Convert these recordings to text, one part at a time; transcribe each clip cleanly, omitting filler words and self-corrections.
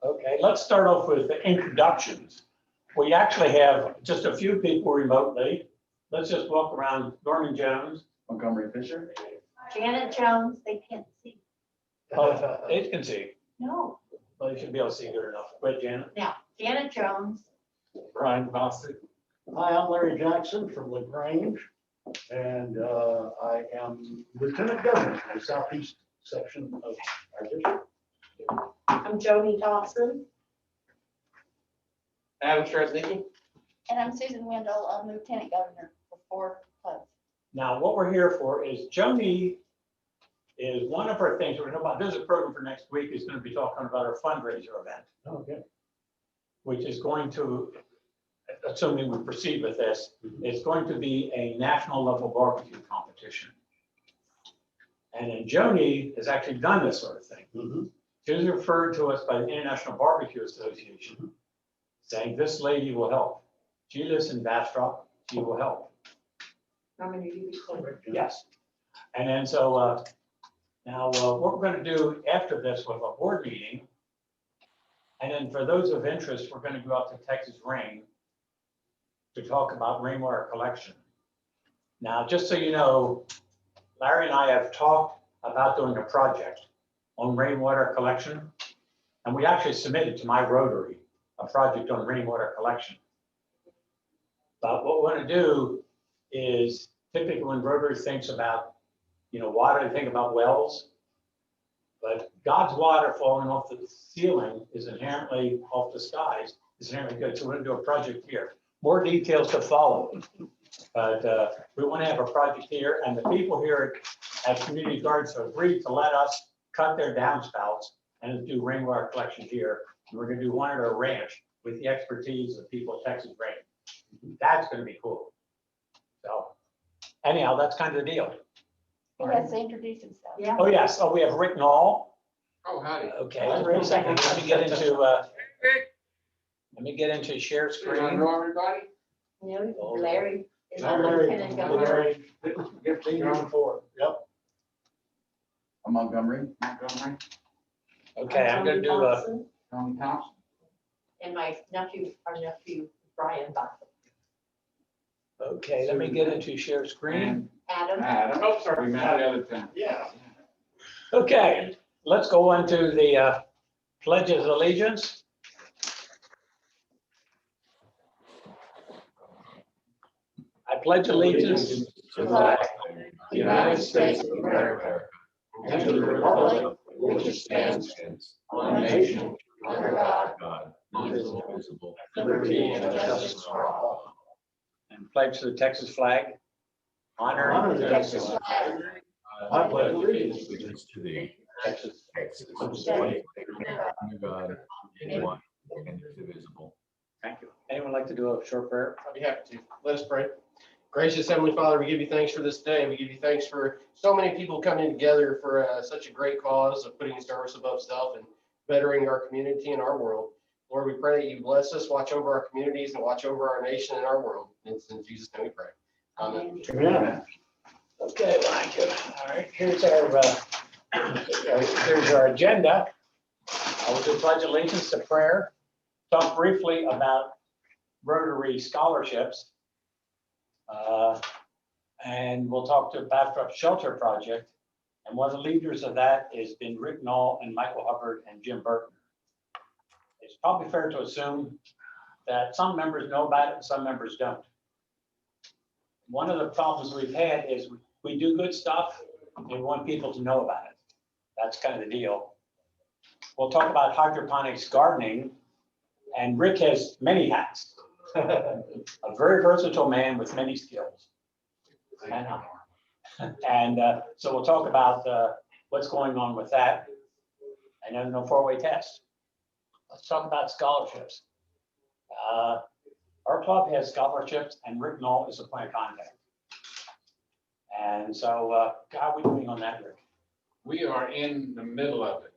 Okay, let's start off with the introductions. We actually have just a few people remotely. Let's just walk around. Norman Jones. Montgomery Fisher. Janet Jones, they can't see. Oh, they can see. No, Well, you should be able to see good enough. Wait, Janet. now, Janet Jones, Brian Bostic. Hi, I'm Larry Jackson from LaGrange, and I am Lieutenant Governor of the southeast section of our district. I'm Jody Dawson. Adam Strasnicki. And I'm Susan Wendell, I'm Lieutenant Governor for 4 clubs. Now, what we're here for is Joni is one of our things we're going to about. There's a program for next week is going to be talking about our fundraiser event, Okay. which is going to, assuming we proceed with this, it's going to be a national level barbecue competition. And then Joni has actually done this sort of thing. Mhm. She was referred to us by the International Barbecue Association, saying this lady will help. She lives in Bastrop, she will help. Yes. And then so now what we're going to do after this with a board meeting, and then for those of interest, we're going to go out to Texas Rain to talk about rainwater collection. Now, just so you know, Larry and I have talked about doing a project on rainwater collection, and we actually submitted to my Rotary a project on rainwater collection. But what we want to do is typically when Rotary thinks about, water, they think about wells. But God's water falling off the ceiling is inherently off the skies, is inherently good. So we're going to do a project here. More details to follow. But we want to have a project here, and the people here at Community Gardens have agreed to let us cut their downspouts and do rainwater collection here. And we're going to do one at our ranch with the expertise of people at Texas Rain. That's going to be cool. So anyhow, that's kind of the deal. He has to introduce himself. Yeah. Oh, yes. Oh, we have Rick Knoll. Oh, howdy. Okay, wait a second. Let me get into share You screen. know everybody? Larry is I'm our Larry. Lieutenant Governor. Larry, 15 years before. Yep. I'm Montgomery. Montgomery. Okay, I'm gonna Jody do Dawson, Tony Thompson. And our nephew, Brian Dawson. okay, let me get into share screen. Adam, Adam. Oh, sorry, we met the other time. Yeah. Okay, let's go on to the Pledge of Allegiance. I pledge allegiance To to the the flag the United States of America and to the republic which stands one nation under God, indivisible, liberty and justice for all. and pledge to the Texas flag. Honor Honor the Texas flag. I pledge allegiance to the Texas. Texas, State. under God, one, and indivisible. Thank you. Anyone like to do a short prayer? I'd be happy to. Let us pray. Gracious Heavenly Father, we give you thanks for this day. We give you thanks for so many people coming together for such a great cause of putting service above self and bettering our community and our world. Lord, we pray that you bless us, watch over our communities, and watch over our nation and our world. It's in Jesus' name we pray. Amen. Amen. Okay, thank you. All right, here's our agenda. I will do pledge allegiance to prayer, talk briefly about Rotary scholarships. And we'll talk to Bastrop Shelter Project. And one of the leaders of that has been Rick Knoll and Michael Hubbard and Jim Burton. It's probably fair to assume that some members know about it and some members don't. One of the problems we've had is we do good stuff and we want people to know about it. That's kind of the deal. We'll talk about hydroponics gardening, and Rick has many hats. A very versatile man with many skills. And so we'll talk about what's going on with that. And then no four-way test. Let's talk about scholarships. Our club has scholarships, and Rick Knoll is a point of contact. And so how are we doing on that, Rick? We are in the middle of it.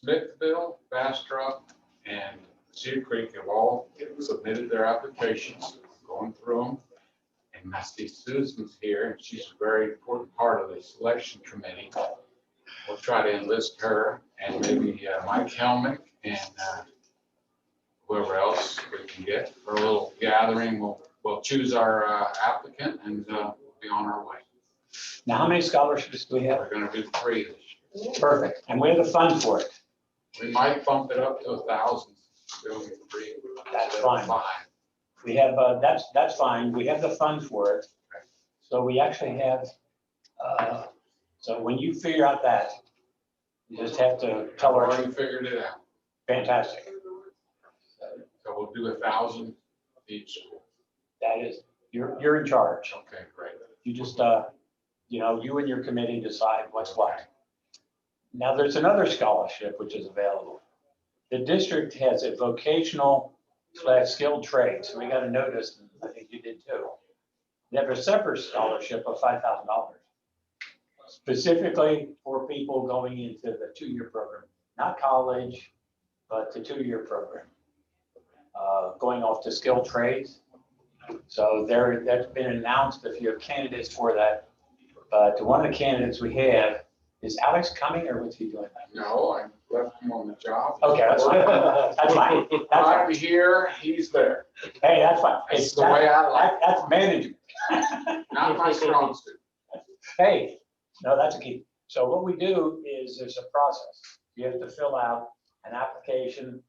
Smithville, Bastrop, and Cedar Creek have all submitted their applications, going through them. And I see Susan's here, and she's a very important part of the selection committee. We'll try to enlist her and maybe Mike Helmick and whoever else we can get for a little gathering. We'll choose our applicant and we'll be on our way. Now, how many scholarships do we have? We're gonna do 3 this year. Perfect. And we have the funds for it. We might bump it up to 1,000. Doing 3. That's fine. We have, that's fine. We have the funds for it. So we actually have, so when you figure out that, you just have to tell I've our, already figured it out. fantastic. So we'll do 1,000 each school. That is, you're in charge. Okay, great. You just, you and your committee decide what's what. Now, there's another scholarship which is available. The district has a vocational / skilled trade, so we got a notice, and I think you did too. They have a separate scholarship of $5,000, specifically for people going into the 2-year program, not college, but the 2-year program, going off to skilled trades. So that's been announced if you have candidates for that. But one of the candidates we have, is Alex coming or what's he doing? No, I left him on the job. Okay, that's fine. That's fine. That's fine. I'm here, he's there. Hey, that's fine. It's the way I like That's management. Not my strong suit. Hey, no, that's a key. So what we do is there's a process. You have to fill out an application.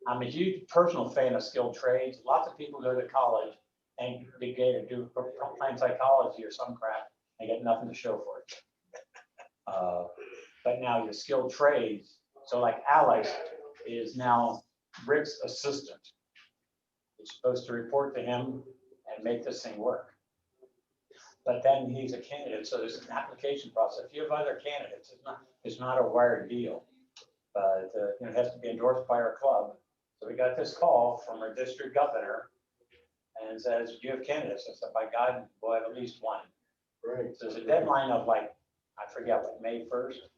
I'm a huge personal fan of skilled trades. Lots of people go to college and they get to do applied psychology or some crap and get nothing to show for it. But now your skilled trades, so like Alex is now Rick's assistant. You're supposed to report to him and make this thing work. But then he's a candidate, so there's an application process. If you have other candidates, it's not a wired deal. But it has to be endorsed by our club. So we got this call from our district governor and says, do you have candidates? I said, by God, we'll have at least one. Right. So there's a deadline of like, I forget, like May 1st.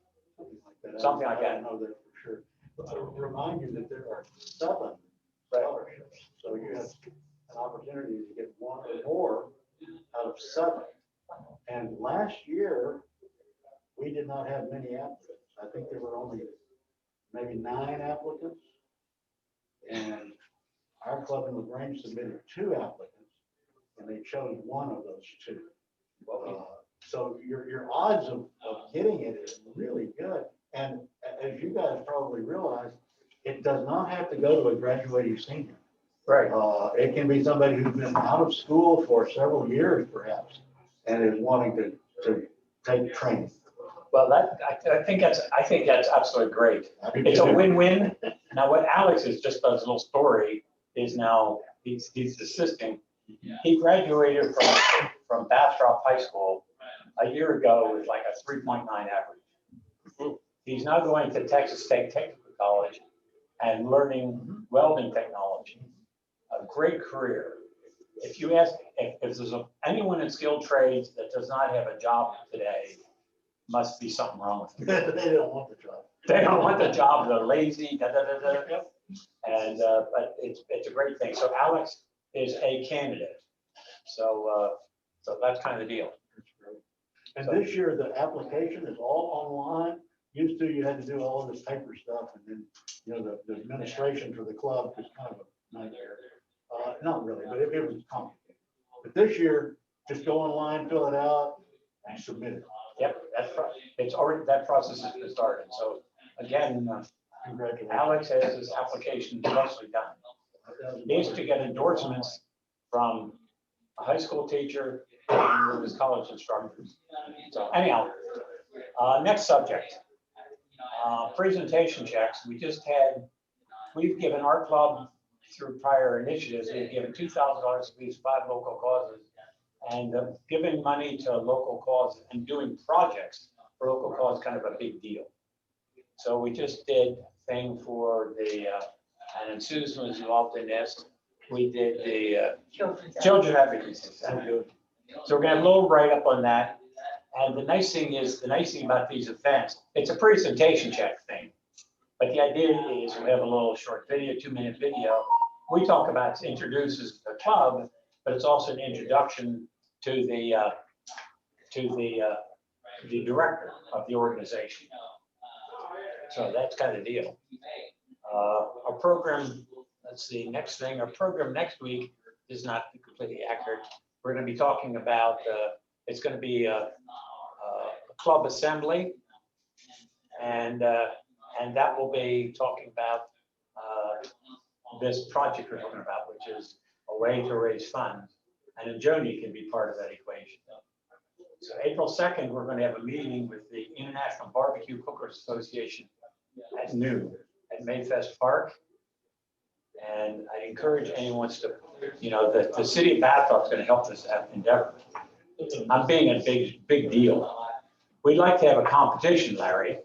Something like that. I don't know that for sure. But I'll remind you that there are 7 scholarships. So you have an opportunity to get 1 or more out of 7. And last year, we did not have many applicants. I think there were only maybe 9 applicants. And our club in LaGrange submitted 2 applicants, and they chose 1 of those 2. So your odds of getting it is really good. And as you guys probably realize, it does not have to go to a graduating senior. Right. It can be somebody who's been out of school for several years perhaps, and is wanting to take training. Well, I think that's absolutely great. It's a win-win. Now, what Alex is, just as a little story, is now he's assisting. He graduated from Bastrop High School a year ago with like a 3.9 average. He's now going to Texas State Technical College and learning welding technology. A great career. If you ask, if there's anyone in skilled trades that does not have a job today, must be something wrong with them. They don't want the job. They don't want the job, they're lazy, And, but it's a great thing. So Alex is a candidate. So that's kind of the deal. And this year, the application is all online. Used to, you had to do all of this paper stuff, and then, the administration for the club was kind of a nightmare. Not really, but it was complicated. But this year, just go online, fill it out, and submit it. Yep, it's already, that process has been started. So again, Congratulations. Alex has his application mostly done. He needs to get endorsements from a high school teacher and his college instructors. So anyhow, next subject, presentation checks. We've given our club through prior initiatives, we've given $2,000 to these 5 local causes, and giving money to local causes and doing projects for local cause is kind of a big deal. So we just did a thing for and Susan was involved in this. We did the children advocacy. So we're gonna have a little write-up on that. And the nice thing about these events, it's a presentation check thing. But the idea is we have a little short video, 2-minute video. We talk about, introduces the club, but it's also an introduction to the director of the organization. So that's kind of the deal. Our program, let's see, next thing, our program next week is not completely accurate. We're going to be talking about, it's going to be a club assembly. And that will be talking about this project we're talking about, which is a way to raise funds. And then Joni can be part of that equation. So April 2nd, we're going to have a meeting with the International Barbecue Cookers Association at noon at Mayfest Park. And I encourage anyone wants to, the city of Bastrop is going to help this endeavor. I'm being a big deal. We'd like to have a competition, Larry.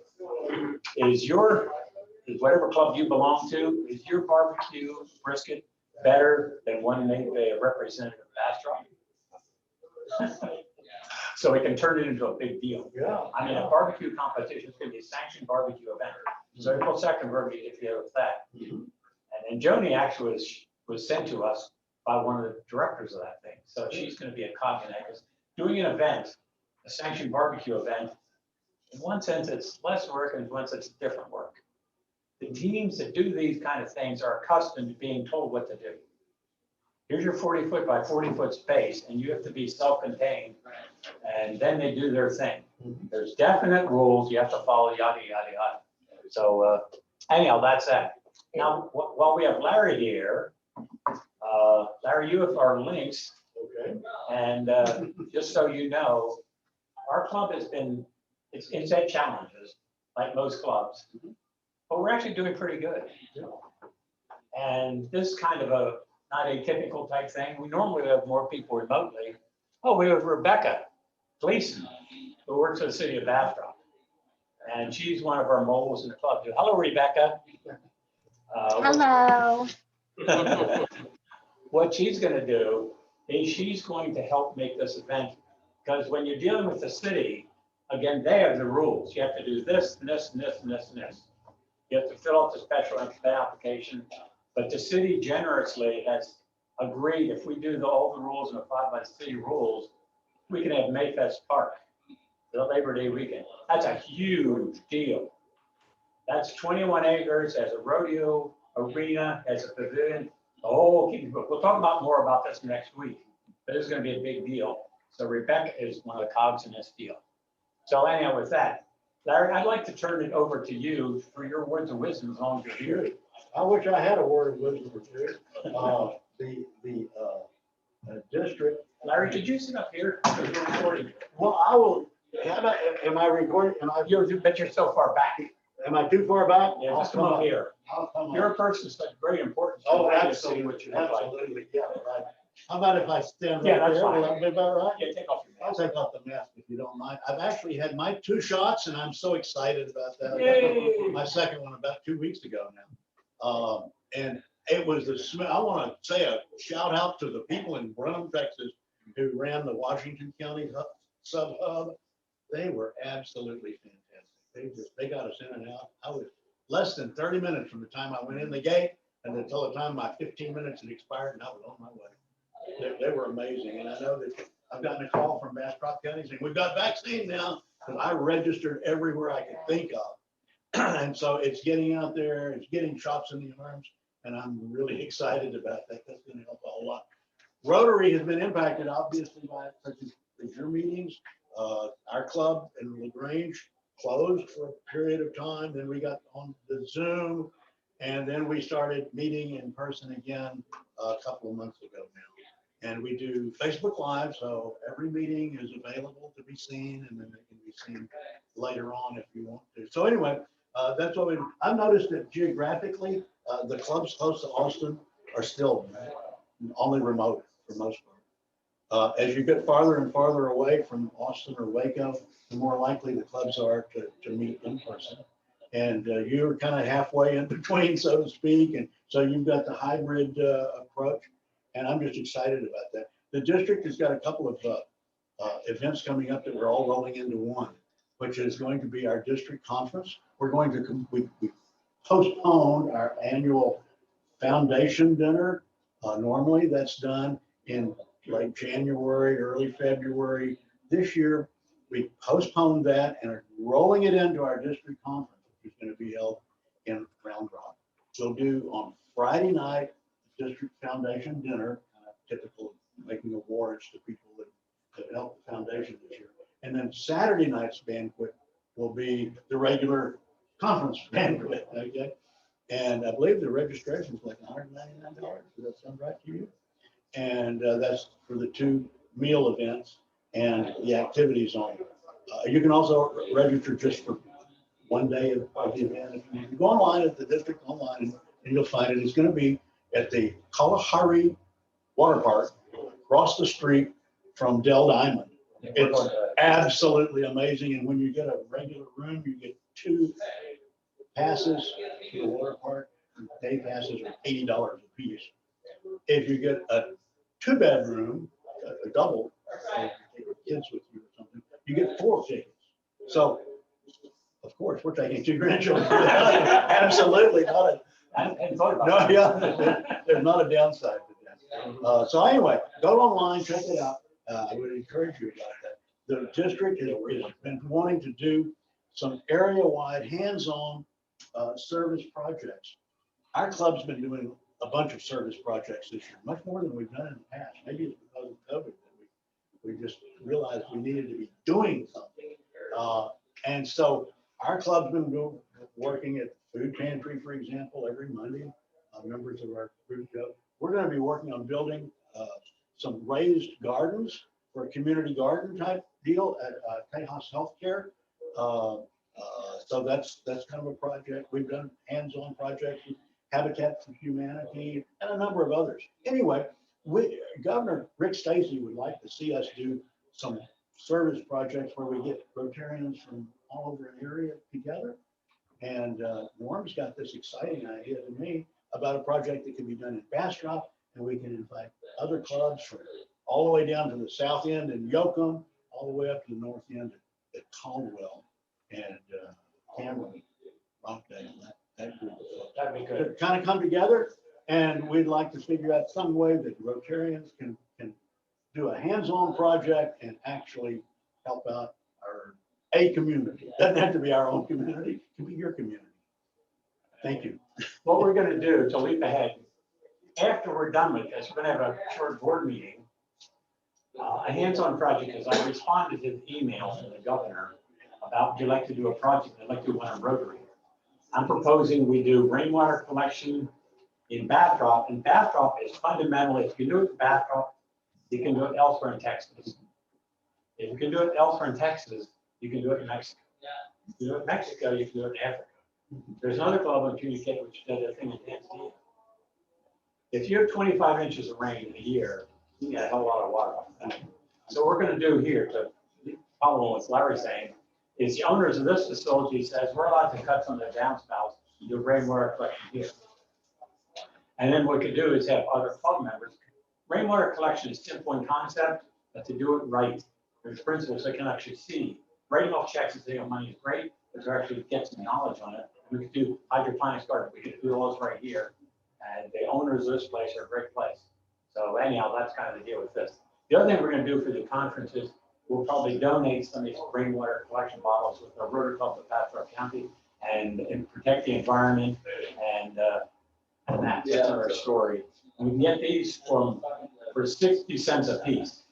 Is whatever club you belong to, is your barbecue brisket better than one made by a representative of Bastrop? So we can turn it into a big deal. Yeah. I mean, a barbecue competition is going to be a sanctioned barbecue event. So April 2nd, we're going to get together with that. And Joni actually was sent to us by one of the directors of that thing. So she's going to be a cog in that, because doing an event, a sanctioned barbecue event, in one sense, it's less work, and in one sense, it's different work. The teams that do these kind of things are accustomed to being told what to do. Here's your 40-foot by 40-foot space, and you have to be self-contained, and then they do their thing. There's definite rules you have to follow, yada, yada, yada. So anyhow, that's that. Now, while we have Larry here, Larry, you have our links. Okay. And just so you know, our club has been, it's had challenges, like most clubs, but we're actually doing pretty good. And this kind of a, not a typical type thing, we normally have more people remotely. Oh, we have Rebecca Gleason, who works for the city of Bastrop. And she's one of our moles in the club. Hello, Rebecca. Hello. What she's going to do is she's going to help make this event, because when you're dealing with the city, again, they have the rules. You have to do this, and this, and this, and this, and this. You have to fill out the special application, but the city generously has agreed if we do all the rules and abide by the city rules, we can have Mayfest Park, the Labor Day weekend. That's a huge deal. That's 21 acres, as a rodeo arena, as a pavilion. We'll talk about more about this next week, but it's going to be a big deal. So Rebecca is one of the cogs in this deal. So anyhow, with that, Larry, I'd like to turn it over to you for your words of wisdom as long as you're here. I wish I had a word of wisdom or two. The district. Larry, did you sit up here? Because you're recording. Well, I will. Am I recording? But you're so far back. Am I too far back? Yeah, just come up here. I'll come You're up. a person that's very important. Oh, to see absolutely. what you look like. Absolutely. Yeah. Right. How about if I stand Yeah, right that's there? fine. Will that be about right? Yeah, take off your I'll mask. take off the mask if you don't mind. I've actually had my 2 shots and I'm so excited about that. Yay. My second one about 2 weeks ago now. And it was the smell. I want to say a shout out to the people in Brenham, Texas, who ran the Washington County sub hub. They were absolutely fantastic. They got us in and out. I was less than 30 minutes from the time I went in the gate and until the time my 15 minutes had expired, and I was on my way. They were amazing. And I know that I've gotten a call from Bastrop County saying, we've got vaccine now, because I registered everywhere I could think of. And so it's getting out there, it's getting shots in the arms, and I'm really excited about that. That's going to help a whole lot. Rotary has been impacted, obviously, by such as your meetings. Our club in LaGrange closed for a period of time. Then we got on the Zoom, and then we started meeting in person again a couple of months ago now. And we do Facebook Live, so every meeting is available to be seen, and then they can be seen later on if you want to. So anyway, that's what I've noticed that geographically, the clubs close to Austin are still only remote for most part. As you get farther and farther away from Austin or Waco, the more likely the clubs are to meet in person. And you're kind of halfway in between, so to speak. And so you've got the hybrid approach. And I'm just excited about that. The district has got a couple of events coming up that we're all rolling into one, which is going to be our district conference. We're going to, we postponed our annual foundation dinner. Normally that's done in late January, early February. This year, we postponed that and are rolling it into our district conference, which is going to be held in Round Rock. We'll do on Friday night district foundation dinner, typical making awards to people that helped the foundation this year. And then Saturday night's banquet will be the regular conference banquet, okay? And I believe the registration is like $199. Does that sound right to you? And that's for the 2 meal events and the activities on it. You can also register just for one day of the event. If you go online at the district online, and you'll find it. It's going to be at the Kalahari Water Park, across the street from Del Diamond. It's absolutely amazing. And when you get a regular room, you get 2 passes to the water park. Day passes are $80 a piece. If you get a 2-bedroom, a double, or you take your kids with you or something, you get 4 tickets. So, of course, we're taking 2 grandchildren. Absolutely not a, I hadn't thought about no, that. yeah, there's not a downside to that. So anyway, go online, check it out. I would encourage you about that. The district has been wanting to do some area-wide, hands-on service projects. Our club's been doing a bunch of service projects this year, much more than we've done in the past. Maybe it's because of COVID that we just realized we needed to be doing something. And so our club's been working at food pantry, for example, every Monday. Members of our group go. We're going to be working on building some raised gardens for a community garden type deal at Tejas Healthcare. So that's kind of a project. We've done hands-on projects with Habitat for Humanity and a number of others. Anyway, Governor Rick Stacy would like to see us do some service projects where we get Rotarians from all over an area together. And Norm's got this exciting idea to me about a project that can be done in Bastrop, and we can invite other clubs from all the way down to the south end in Yoakum, all the way up to the north end at Caldwell and Cameron, Rockdale, that group. That'd be good. Kind of come together, and we'd like to figure out some way that Rotarians can do a hands-on project and actually help out a community. Doesn't have to be our own community, it can be your community. Thank you. What we're gonna do to leap ahead, after we're done with this, we're gonna have a short board meeting. A hands-on project, because I responded to the email from the governor about, would you like to do a project? I'd like to do one on Rotary. I'm proposing we do rainwater collection in Bastrop, and Bastrop is fundamentally, if you do it in Bastrop, you can do it elsewhere in Texas. If you can do it elsewhere in Texas, you can do it in Mexico. If you do it in Mexico, you can do it in Africa. There's another club in Communicate which does a thing in Tanzania. If you have 25 inches of rain a year, you get a whole lot of water off that. So what we're going to do here, to follow what Larry's saying, is the owners of this facility says we're allowed to cut some of the downspouts and do rainwater collection here. And then what we could do is have other club members. Rainwater collection is simple in concept, but to do it right, there's principles they can actually see. Writing off checks and saying money is great, but to actually get some knowledge on it. We could do hydroponics garden. We could do those right here. And the owners of this place are a great place. So anyhow, that's kind of the deal with this. The other thing we're going to do for the conference is we'll probably donate some of these rainwater collection bottles with the Rotary Club of Bastrop County and protect the environment and that's another story. And we can get these for 60 cents a piece,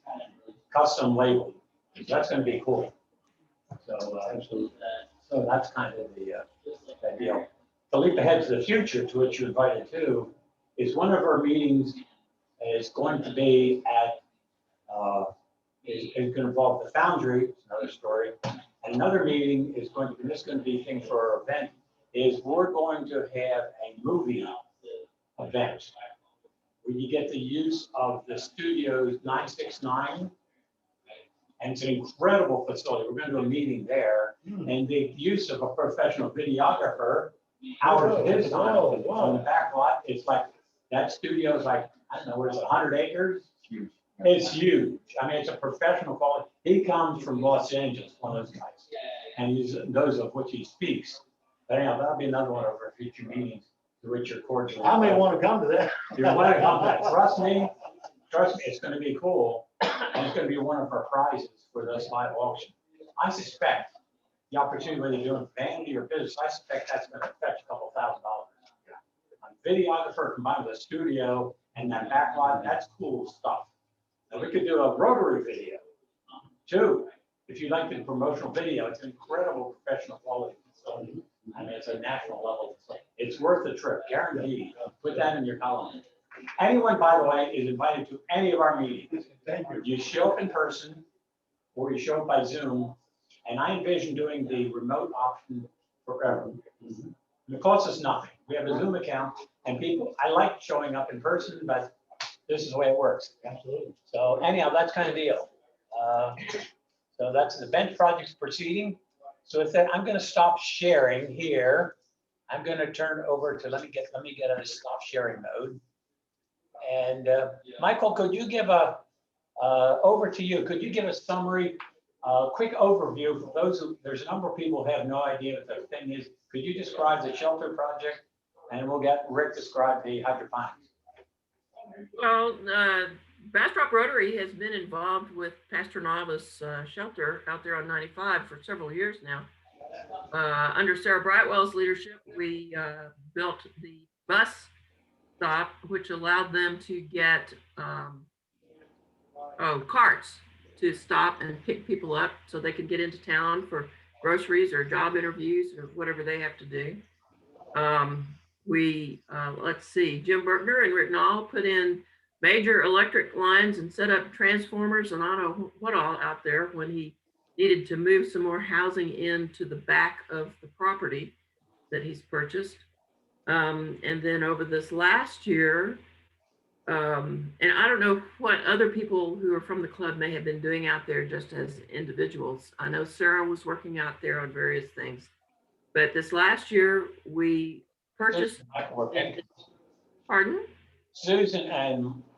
custom labeled. So that's going to be cool. So so that's kind of the deal. To leap ahead to the future, to which you're invited to, is one of our meetings is going to be at, is going to involve the Foundry, it's another story. And another meeting is going to be, this is going to be a thing for our event, is we're going to have a movie event where you get the use of the studio's 969. And it's an incredible facility. We're going to do a meeting there, and the use of a professional videographer, Howard, his time on the back lot. It's like that studio is like, I don't know, what is it, 100 acres? Huge. It's huge. I mean, it's a professional quality. He comes from Los Angeles, one of those guys, and he's those of which he speaks. But anyhow, that'll be another one of our future meetings to which you're cordial. I may want to come to that. You want to come back? Trust me, it's going to be cool. And it's going to be one of our prizes for this live auction. I suspect the opportunity, whether you're doing vanity or business, I suspect that's going to fetch a couple $1,000. I'm videographer combined with a studio and that backlot, that's cool stuff. And we could do a Rotary video too. If you like the promotional video, it's incredible professional quality. So, I mean, it's a national level. It's worth the trip, guaranteed. Put that in your column. Anyone, by the way, is invited to any of our meetings. Thank you. You show up in person or you show up by Zoom. And I envision doing the remote option forever. And it costs us nothing. We have a Zoom account and people, I like showing up in person, but this is the way it works. Absolutely. So anyhow, that's kind of deal. So that's the bench project's proceeding. So with that, I'm going to stop sharing here. I'm going to turn over to, let me get out of stop sharing mode. And Michael, could you give over to you, could you give a summary, quick overview for those who, there's a number of people who have no idea what the thing is. Could you describe the shelter project? And we'll get Rick describe the hydroponics. Well, Bastrop Rotary has been involved with Pastor Novice shelter out there on 95 for several years now. Under Sarah Brightwell's leadership, we built the bus stop, which allowed them to get carts to stop and pick people up so they could get into town for groceries or job interviews or whatever they have to do. Let's see, Jim Bergner and Rick Nall put in major electric lines and set up transformers and I don't know what all out there when he needed to move some more housing into the back of the property that he's purchased. And then over this last year, and I don't know what other people who are from the club may have been doing out there just as individuals. I know Sarah was working out there on various things, but this last year we purchased. Pardon? Susan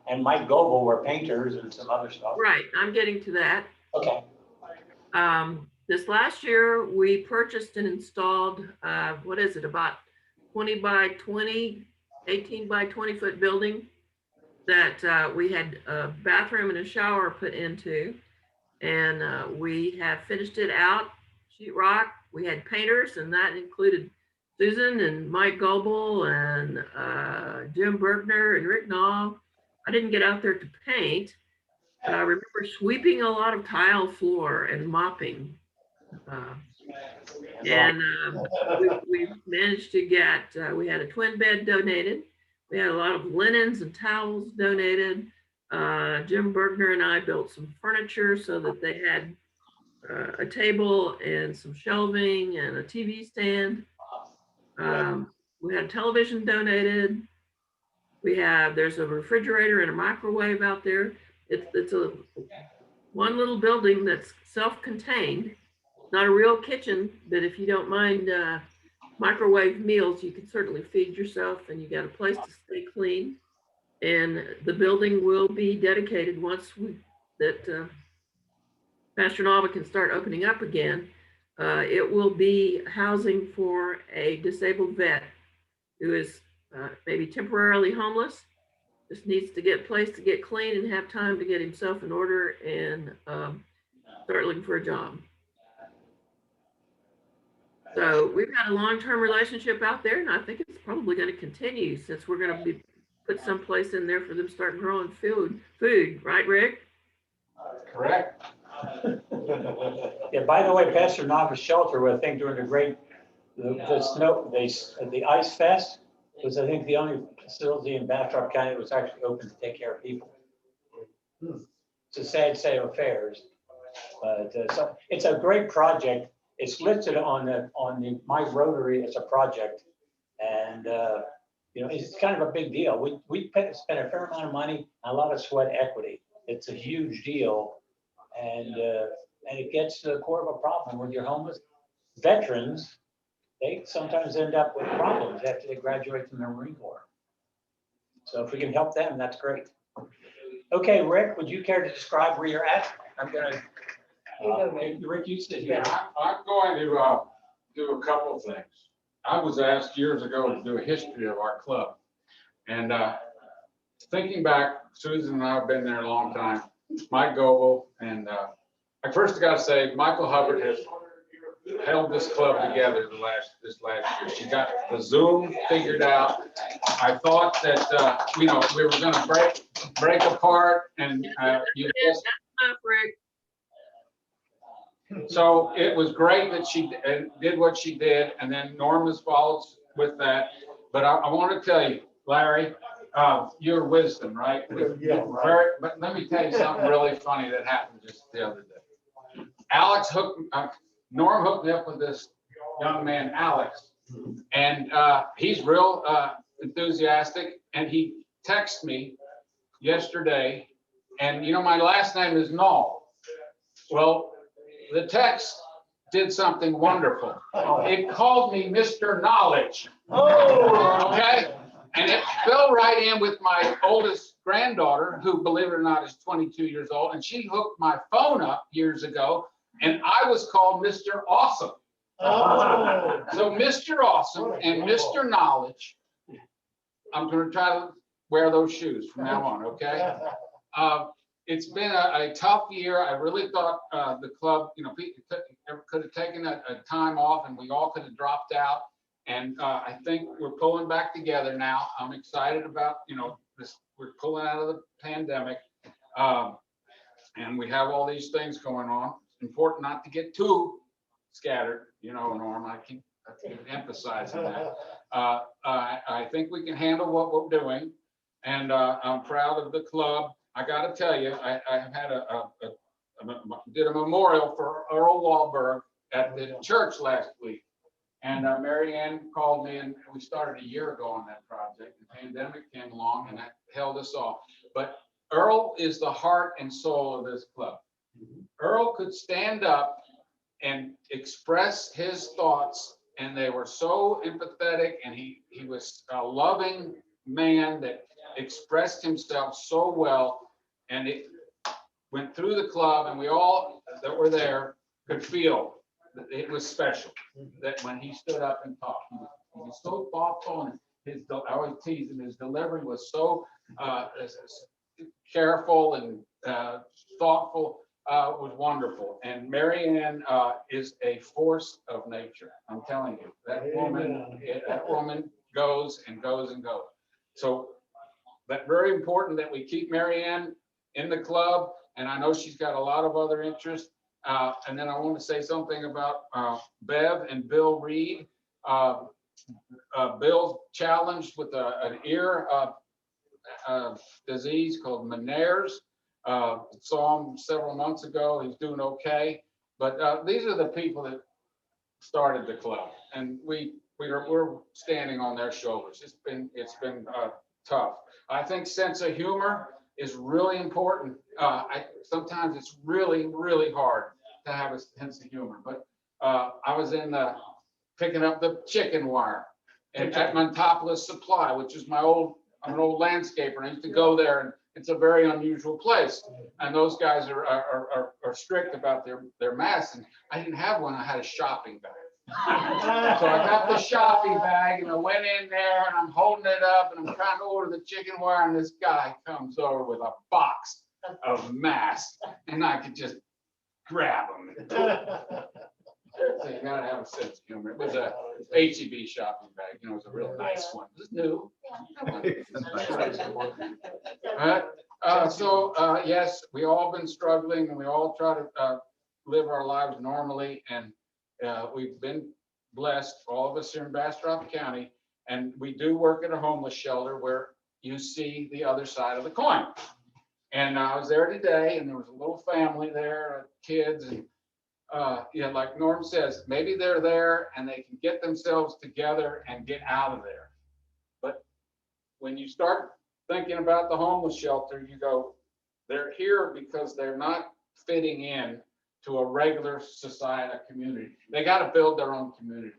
and Mike Goebel were painters and some other stuff. Right, I'm getting to that. Okay. This last year we purchased and installed, what is it, about 20 by 20, 18 by 20 foot building that we had a bathroom and a shower put into. And we have finished it out, sheetrock. We had painters and that included Susan and Mike Goebel and Jim Bergner and Rick Nall. I didn't get out there to paint, but I remember sweeping a lot of tile floor and mopping. We managed to get, we had a twin bed donated. We had a lot of linens and towels donated. Jim Bergner and I built some furniture so that they had a table and some shelving and a TV stand. We had television donated. There's a refrigerator and a microwave out there. It's a one little building that's self-contained. Not a real kitchen, but if you don't mind microwave meals, you can certainly feed yourself and you got a place to stay clean. And the building will be dedicated once Pastor Nava can start opening up again. It will be housing for a disabled vet who is maybe temporarily homeless, just needs to get a place to get clean and have time to get himself in order and start looking for a job. So we've had a long-term relationship out there, and I think it's probably going to continue since we're going to put some place in there for them to start growing food, right, Rick? Correct. Yeah, by the way, Pastor Novice Shelter, I think during the Ice Fest was, I think, the only facility in Bastrop County that was actually open to take care of people. It's a sad state of affairs, but so it's a great project. It's listed on the My Rotary as a project, and it's kind of a big deal. We spent a fair amount of money, a lot of sweat equity. It's a huge deal, and it gets to the core of a problem with your homeless veterans. They sometimes end up with problems after they graduate from the Marine Corps. So if we can help them, that's great. Okay, Rick, would you care to describe where you're at? I'm gonna. Rick, you sit here. Yeah, I'm going to do a couple of things. I was asked years ago to do a history of our club. And thinking back, Susan and I have been there a long time, Mike Goebel, and I first got to say, Michael Hubbard has held this club together this last year. She got the Zoom figured out. I thought that, we were gonna break apart and, you just, Rick. so it was great that she did what she did, and then Norma's followed with that. But I want to tell you, Larry, your wisdom, right? Yeah, right. But let me tell you something really funny that happened just the other day. Norm hooked me up with this young man, Alex, and he's real enthusiastic, and he texted me yesterday, and my last name is Knoll. Well, the text did something wonderful. It called me Mr. Knowledge. Oh. Okay? And it fell right in with my oldest granddaughter, who, believe it or not, is 22 years old. And she hooked my phone up years ago, and I was called Mr. Awesome. Oh. So Mr. Awesome and Mr. Knowledge, I'm going to try to wear those shoes from now on, okay? It's been a tough year. I really thought the club, could have taken a time off and we all could have dropped out. And I think we're pulling back together now. I'm excited about, this. We're pulling out of the pandemic, and we have all these things going on. It's important not to get too scattered, Norm. I keep emphasizing that. I think we can handle what we're doing, and I'm proud of the club. I got to tell you, I had did a memorial for Earl Walberg at the church last week. And Mary Ann called me, and we started a year ago on that project. The pandemic came along and that held us off. But Earl is the heart and soul of this club. Earl could stand up and express his thoughts, and they were so empathetic, and he was a loving man that expressed himself so well, and it went through the club, and we all that were there could feel that it was special, that when he stood up and talked, he was so thoughtful, and I always tease him, his delivery was so careful and thoughtful. It was wonderful. And Mary Ann is a force of nature. I'm telling you, that woman goes and goes and goes. So that's very important that we keep Mary Ann in the club. And I know she's got a lot of other interests. And then I want to say something about Bev and Bill Reed. Bill's challenged with an ear disease called Meniere's. Saw him several months ago. He's doing okay. But these are the people that started the club, and we're standing on their shoulders. It's been tough. I think sense of humor is really important. Sometimes it's really, really hard to have a sense of humor. But I was in picking up the chicken wire at Montopolis Supply, which is I'm an old landscaper. I used to go there, and it's a very unusual place. And those guys are strict about their masks. And I didn't have one. I had a shopping bag. So I got the shopping bag and I went in there and I'm holding it up and I'm trying to order the chicken wire, and this guy comes over with a box of masks and I could just grab them. So you gotta have a sense of humor. It was a HEB shopping bag, it was a real nice one. It was new. Yes, we all been struggling, and we all try to live our lives normally, and we've been blessed, all of us here in Bastrop County, and we do work at a homeless shelter where you see the other side of the coin. And I was there today, and there was a little family there, kids, and like Norm says, maybe they're there and they can get themselves together and get out of there. But when you start thinking about the homeless shelter, you go, they're here because they're not fitting in to a regular society, a community. They got to build their own community.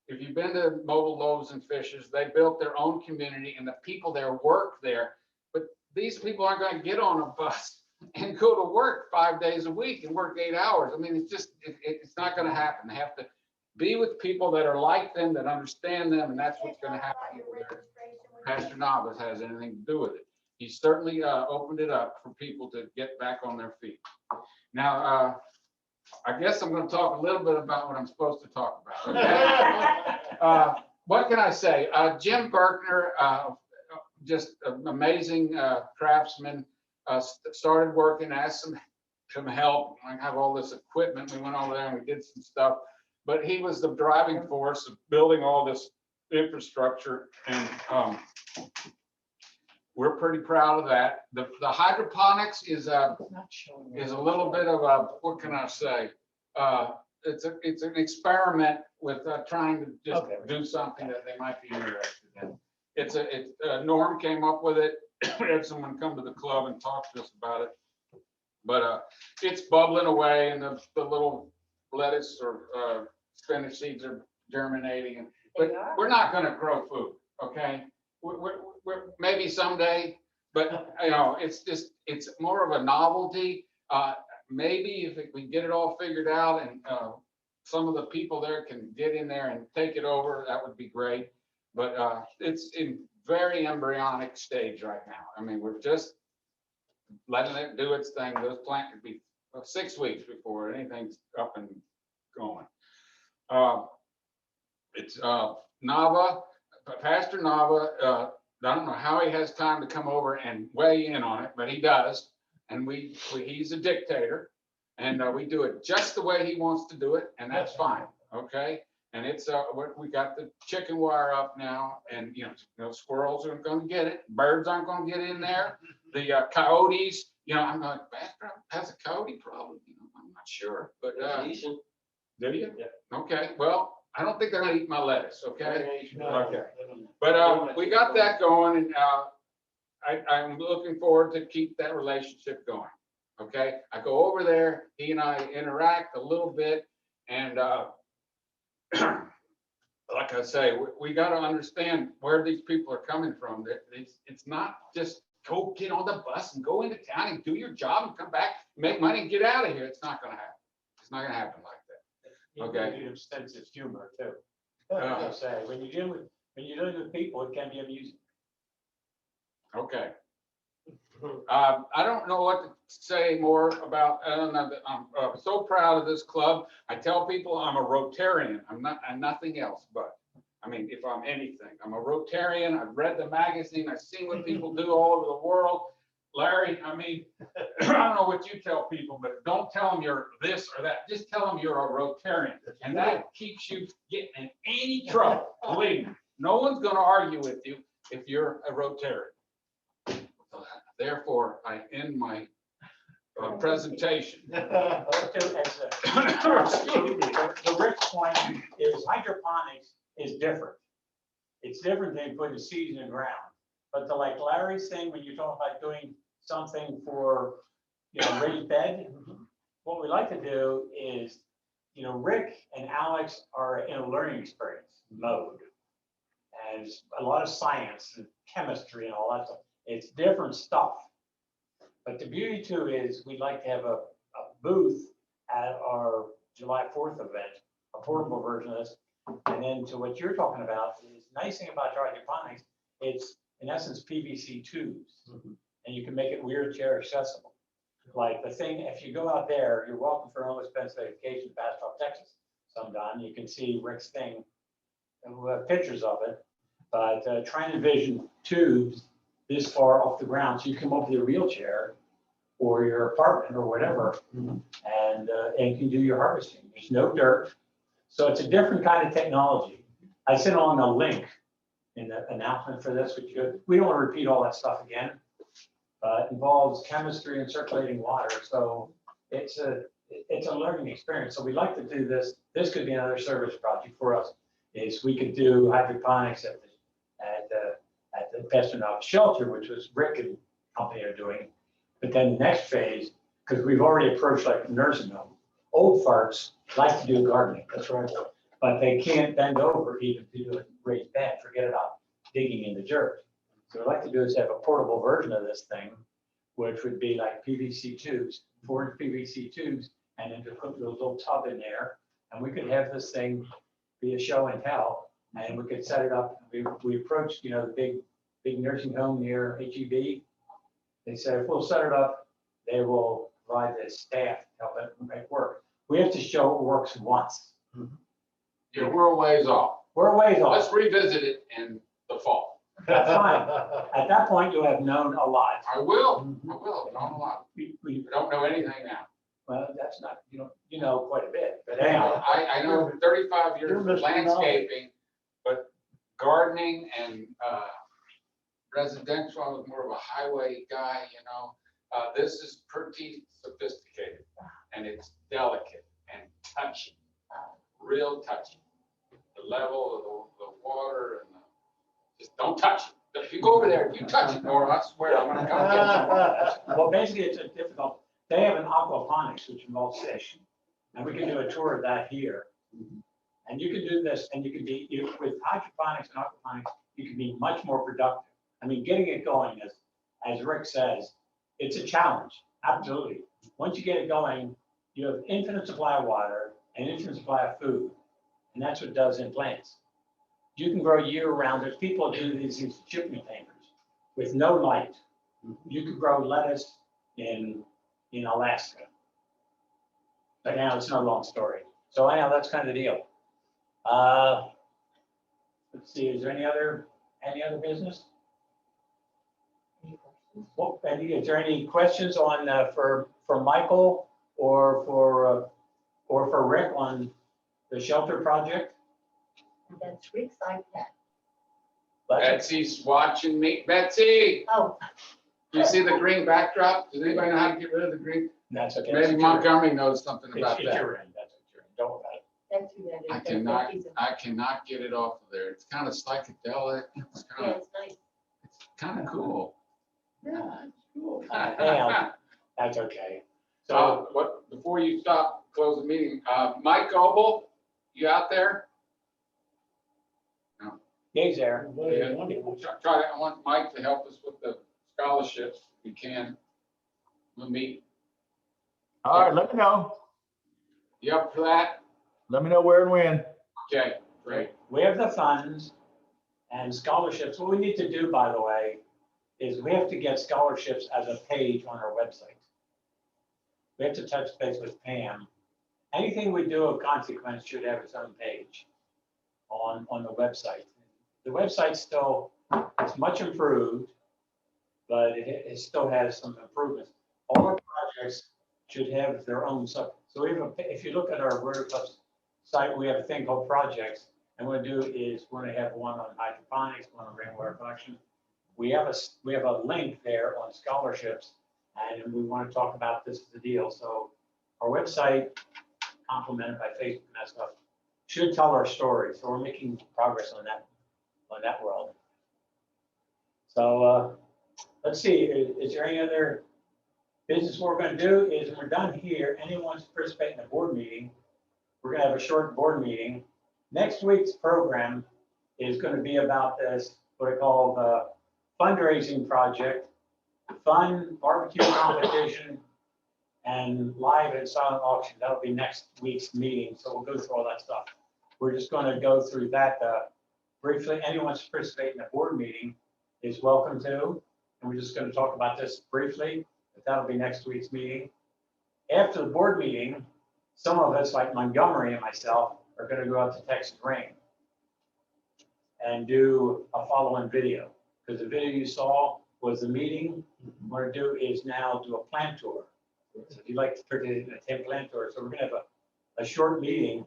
If you've been to Mobile Loaves and Fishes, they built their own community, and the people there work there. But these people aren't going to get on a bus and go to work 5 days a week and work 8 hours. I mean, it's not going to happen. They have to be with people that are like them, that understand them, and that's what's going to happen here. Pastor Novice has anything to do with it. He certainly opened it up for people to get back on their feet. Now, I guess I'm gonna talk a little bit about what I'm supposed to talk about. Okay? What can I say? Jim Berkner, just an amazing craftsman, started working, asked some help. I have all this equipment. We went over there and we did some stuff, but he was the driving force of building all this infrastructure, and we're pretty proud of that. The hydroponics is a little bit of a, what can I say? It's an experiment with trying to just do something that they might be interested in. Norm came up with it. We had someone come to the club and talk to us about it. But it's bubbling away, and the little lettuce or spinach seeds are germinating. But we're not going to grow food, okay? We're maybe someday, but you know, it's more of a novelty. Maybe if we get it all figured out and some of the people there can get in there and take it over, that would be great. But it's in very embryonic stage right now. I mean, we're just letting it do its thing. Those plants could be 6 weeks before anything's up and going. It's Nava, Pastor Nava. I don't know how he has time to come over and weigh in on it, but he does. And he's a dictator, and we do it just the way he wants to do it, and that's fine, okay? And it's we got the chicken wire up now, and you know squirrels aren't going to get it, birds aren't going to get in there, the coyotes. You know, I'm like, Bastrop has a coyote problem. You know, I'm not sure, but do you? Yeah. Okay, well, I don't think they're going to eat my lettuce, okay? No. Okay. But we got that going, and I'm looking forward to keep that relationship going. Okay, I go over there, he and I interact a little bit, and like I say, we got to understand where these people are coming from. It's not just go get on the bus and go into town and do your job and come back, make money and get out of here. It's not going to happen. It's not going to happen like that. Okay. You need a sense of humor too. Like I say, when you're dealing with people, it can be amusing. Okay. I don't know what to say more about. I'm so proud of this club. I tell people I'm a Rotarian. I'm nothing else, but I mean, if I'm anything, I'm a Rotarian. I've read the magazine. I've seen what people do all over the world. Larry, I mean, I don't know what you tell people, but don't tell them you're this or that. Just tell them you're a Rotarian, and that keeps you getting in any trouble. Believe me, no one's going to argue with you if you're a Rotarian. Therefore, I end my presentation. The rich point is hydroponics is different. It's different than putting seeds in the ground. But the like Larry's thing, when you're talking about doing something for, raised bed, what we like to do is, Rick and Alex are in a learning experience mode. And it's a lot of science and chemistry and all that stuff. It's different stuff. But the beauty too is we'd like to have a booth at our July 4th event, a portable version of this. And then to what you're talking about is nice thing about hydroponics, it's in essence PVC tubes. And you can make it wheelchair accessible. Like the thing, if you go out there, you're welcome for an expensive vacation to Bastrop, Texas sometime. You can see Rick's thing and we'll have pictures of it. But try and envision tubes this far off the ground, so you come up with your wheelchair or your apartment or whatever, and you can do your harvesting. There's no dirt, so it's a different kind of technology. I sent on a link in the announcement for this, which we don't want to repeat all that stuff again, but it involves chemistry and circulating water, so it's a learning experience. So we'd like to do this. This could be another service project for us. Is we could do hydroponics at the Pastor Novice shelter, which was Rick and company are doing. But then the next phase, because we've already approached like the nursing home, old farts like to do gardening, that's right. But they can't bend over even to do a raised bed, forget about digging in the dirt. So what I'd like to do is have a portable version of this thing, which would be like PVC tubes, 4-inch PVC tubes, and then to put a little tub in there. And we could have this thing be a show and tell, and we could set it up. We approached, the big nursing home near HEB. They said, if we'll set it up, they will provide the staff to help it make work. We have to show it works once. Yeah, we're a ways off. We're a ways Let's off. revisit it in the fall. That's fine. At that point, you have known a lot. I will, not a lot. We, We don't know anything now. well, that's not, you know quite a bit, but anyhow. I know 35 years You're of missing out. landscaping, but gardening and residential, I was more of a highway guy, This is pretty sophisticated and it's delicate and touchy, real touchy. The level of the water and just don't touch it. If you go over there, if you touch it, Nora, I swear I'm gonna come get you. Well, basically, it's a difficult, they have an aquaponics, which involves fish, and we can do a tour of that here. And you can do this, and you can be, with hydroponics and aquaponics, you can be much more productive. I mean, getting it going, as Rick says, it's a challenge, absolutely. Once you get it going, you have infinite supply of water and infinite supply of food, and that's what it does in plants. You can grow year round. There's people who do these shipping containers with no light. You could grow lettuce in Alaska. But now it's no long story. So anyhow, that's kind of the deal. Let's see, is there any other business? Well, is there any questions on for Michael or for Rick on the shelter project? That's Rick's iPad. Betsy's watching me. Betsy, Oh, do you see the green backdrop? Does anybody know how to get rid of the green? That's okay. Maybe Montgomery knows something about It's that. your end. That's what you're in. Don't worry about it. that's who that is. I That's cannot, Becky's- I cannot get it off of there. It's kind of psychedelic. It's Yeah, kind it's nice. of cool. Anyhow, that's okay. So, So before you stop, close the meeting, Mike Goble, you out there? Dave's there. Yeah, I want Mike to help us with the scholarships if we can. We'll meet. All right, let me know. You up for that? Let me know where and when. Okay, great. We have the funds and scholarships. What we need to do, by the way, is we have to get scholarships as a page on our website. We have to touch base with Pam. Anything we do of consequence should have its own page on the website. The website still, it's much improved, but it still has some improvements. All our projects should have their own sub. So we have if you look at our Rotary Club site, we have a thing called projects. And what we do is we're going to have one on hydroponics, one on rainwater collection. We have a link there on scholarships, and we want to talk about this as a deal. So our website, complemented by Facebook and that stuff, should tell our story. So we're making progress on that world. So let's see, is there any other business? What we're going to do is when we're done here, anyone wants to participate in a board meeting, we're going to have a short board meeting. Next week's program is going to be about this, what I call the fundraising project, fun barbecue competition, and live and silent auction. That'll be next week's meeting. So we'll go through all that stuff. We're just going to go through that briefly. Anyone wants to participate in a board meeting is welcome to. And we're just going to talk about this briefly, but that'll be next week's meeting. After the board meeting, some of us, like Montgomery and myself, are going to go out to Texas Rain and do a follow-on video. Because the video you saw was the meeting. What we're going to do is now do a plant tour. So if you'd like to participate in a plant tour, so we're going to have a short meeting.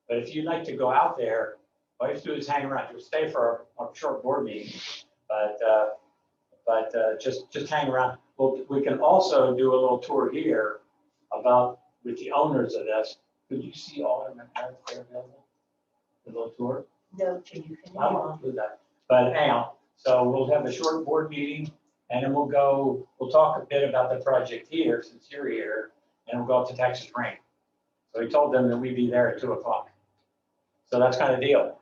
But if you'd like to go out there, all you have to do is hang around. You'll stay for a short board meeting, but just hang around. We can also do a little tour here with the owners of this. Could you see all of them out there available? The little tour? No, till you finish. I won't do that. But anyhow, so we'll have a short board meeting and then we'll talk a bit about the project here since you're here, and we'll go up to Texas Rain. So we told them that we'd be there at 2:00. So that's kind of the deal.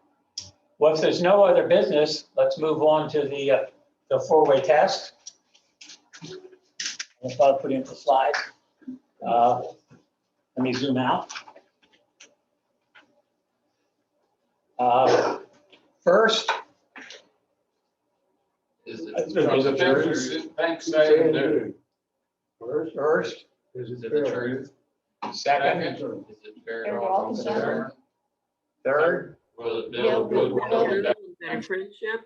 Well, if there's no other business, let's move on to the four-way test. I'll start putting up the slides. Let me zoom out. First, Is it That's from the true. things you think, say, and do? First, first, is Is it it the true? truth? Second, Is it fair to Fair to all all concerned? concerned. third, Will it Build build goodwill. goodwill? Better friendship.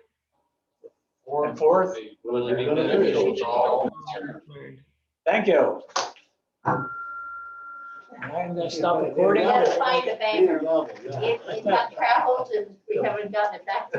and fourth. Will it be beneficial to all? Thank you. I'm gonna stop We recording. gotta find a banner. It got traveled and we haven't gotten it back.